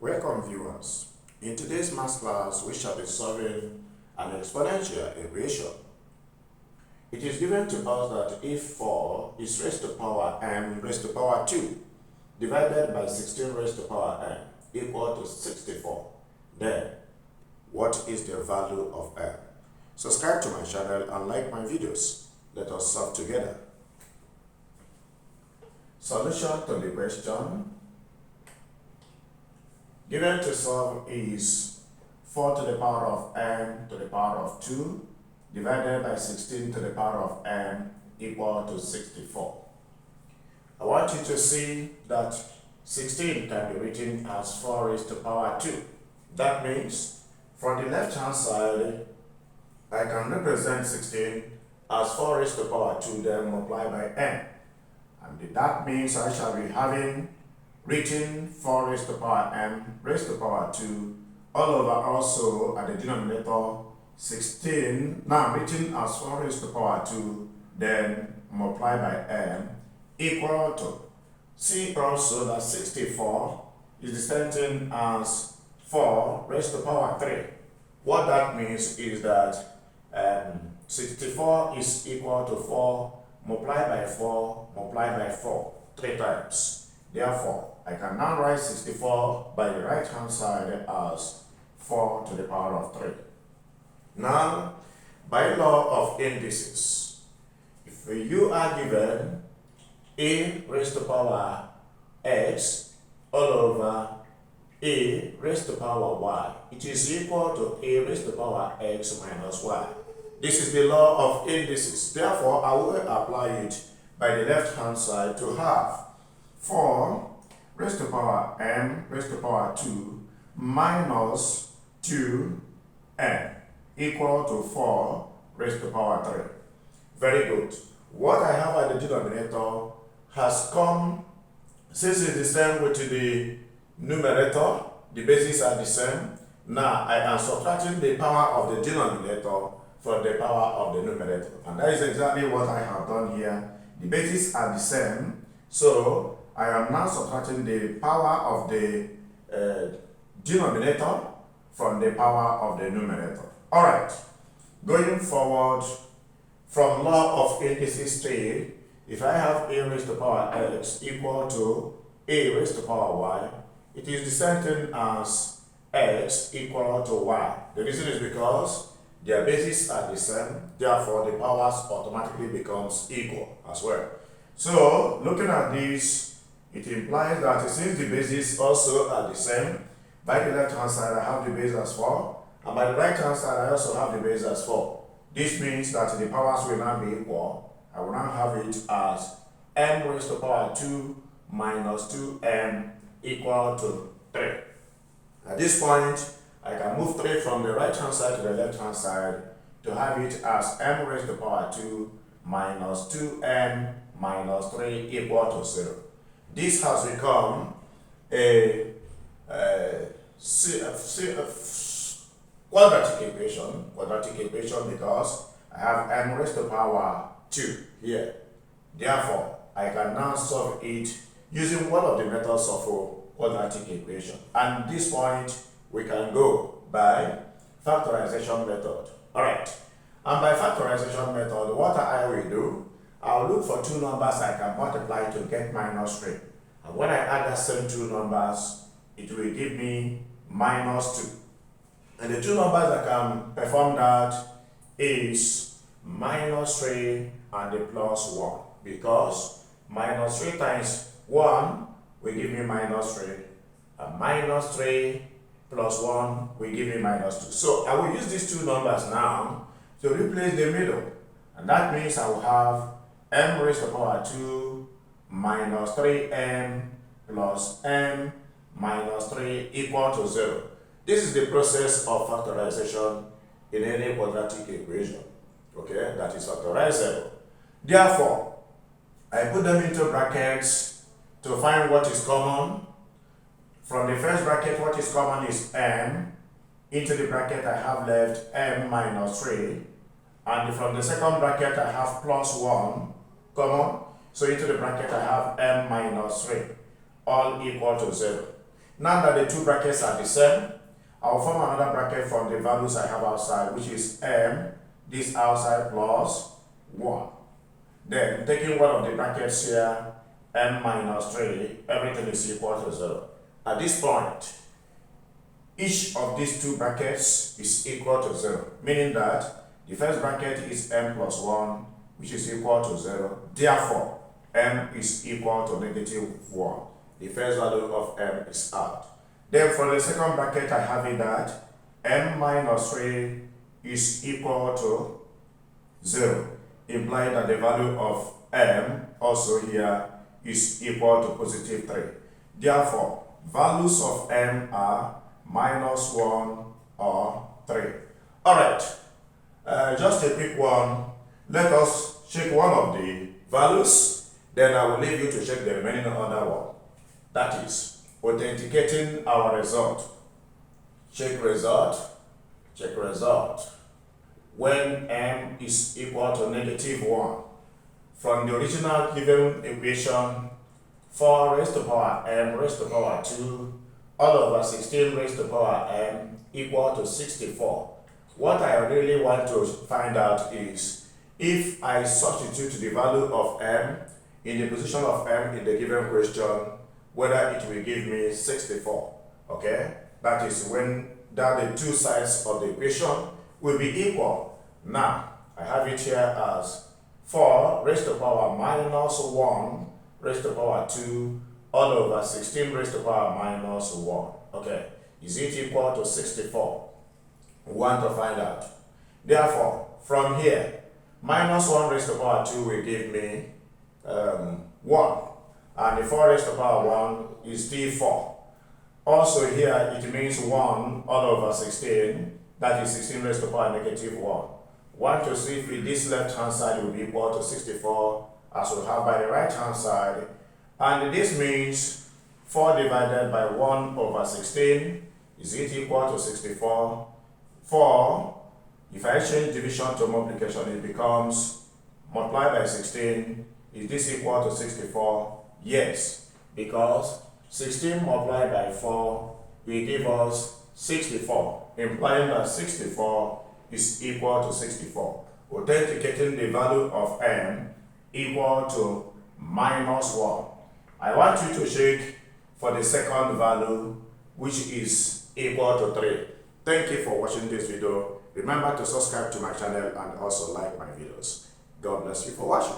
Welcome viewers. In today's math class, we shall be solving an exponential equation. It is given to us that if 4 is raised to power m raised to power 2 divided by 16 raised to power n equal to 64, then what is the value of m? Subscribe to my channel and like my videos. Let us solve together. Solution to the question given to solve is 4 to the power of n to the power of 2 divided by 16 to the power of n equal to 64. I want you to see that 16 can be written as 4 raised to power 2. That means from the left hand side, I can represent 16 as 4 raised to power 2 then multiplied by n. And that means I shall be having written 4 raised to power m raised to power 2 all over also at the denominator 16 now written as 4 raised to power 2 then multiplied by m equal to, see also that 64 is the same thing as 4 raised to power 3. What that means is that 64 is equal to 4 multiplied by 4 multiplied by 4 3 times. Therefore, I can now write 64 by the right hand side as 4 to the power of 3. Now, by law of indices, if you are given a raised to power x all over a raised to power y, it is equal to a raised to power x minus y. This is the law of indices. Therefore, I will apply it by the left hand side to have 4 raised to power m raised to power 2 minus 2n equal to 4 raised to power 3. Very good. What I have at the denominator has come, since it's the same with the numerator, the bases are the same. Now I am subtracting the power of the denominator from the power of the numerator. And that is exactly what I have done here. The bases are the same. So I am now subtracting the power of the denominator from the power of the numerator. Alright, going forward from law of indices 3, if I have a raised to power x equal to a raised to power y, it is the same thing as x equal to y. The reason is because their bases are the same, therefore the powers automatically becomes equal as well. So looking at this, it implies that since the bases also are the same, by the left hand side I have the base as 4, and by the right hand side I also have the base as 4. This means that the powers will now be equal. I will now have it as m raised to power 2 minus 2m equal to 3. At this point, I can move 3 from the right hand side to the left hand side to have it as m raised to power 2 minus 2m minus 3 equal to 0. This has become a quadratic equation because I have m raised to power 2 here. Therefore, I can now solve it using one of the methods of a quadratic equation. And at this point, we can go by factorization method. Alright, and by factorization method, what I will do, I'll look for two numbers I can multiply to get minus 3. And when I add that same two numbers, it will give me minus 2. And the two numbers I can perform that is minus 3 and the plus 1. Because minus 3 times 1 will give me minus 3. And minus 3 plus 1 will give me minus 2. So I will use these two numbers now to replace the middle. And that means I will have m raised to power 2 minus 3m plus m minus 3 equal to 0. This is the process of factorization in any quadratic equation. Okay, that is factorizable. Therefore, I put them into brackets to find what is common. From the first bracket, what is common is m. Into the bracket, I have left m minus 3. And from the second bracket, I have plus 1 common. So into the bracket, I have m minus 3, all equal to 0. Now that the two brackets are the same, I'll form another bracket from the values I have outside, which is m, this outside plus 1. Then, taking one of the brackets here, m minus 3, everything is equal to 0. At this point, each of these two brackets is equal to 0, meaning that the first bracket is m plus 1, which is equal to 0. Therefore, m is equal to negative 1. The first value of m is out. Then for the second bracket, I have it that m minus 3 is equal to 0, implying that the value of m also here is equal to positive 3. Therefore, values of m are minus 1 or 3. Alright, just a quick one. Let us check one of the values, then I will leave you to check the remaining other one. That is authenticating our result. Check result, check result. When m is equal to negative 1, from the original given equation, 4 raised to power m raised to power 2 all over 16 raised to power m equal to 64. What I really want to find out is if I substitute the value of m in the position of m in the given question, whether it will give me 64. Okay, that is when that the two sides of the equation will be equal. Now I have it here as 4 raised to power minus 1 raised to power 2 all over 16 raised to power minus 1. Okay, is it equal to 64? We want to find out. Therefore, from here, minus 1 raised to power 2 will give me 1. And the 4 raised to power 1 is still 4. Also here, it means 1 all over 16, that is 16 raised to power negative 1. Want to see if this left hand side will be equal to 64, as we have by the right hand side. And this means 4 divided by 1 over 16, is it equal to 64? 4, if I change division to multiplication, it becomes multiplied by 16. Is this equal to 64? Yes, because 16 multiplied by 4 will give us 64, implying that 64 is equal to 64. Authenticating the value of m equal to minus 1. I want you to check for the second value, which is equal to 3. Thank you for watching this video. Remember to subscribe to my channel and also like my videos. God bless you for watching.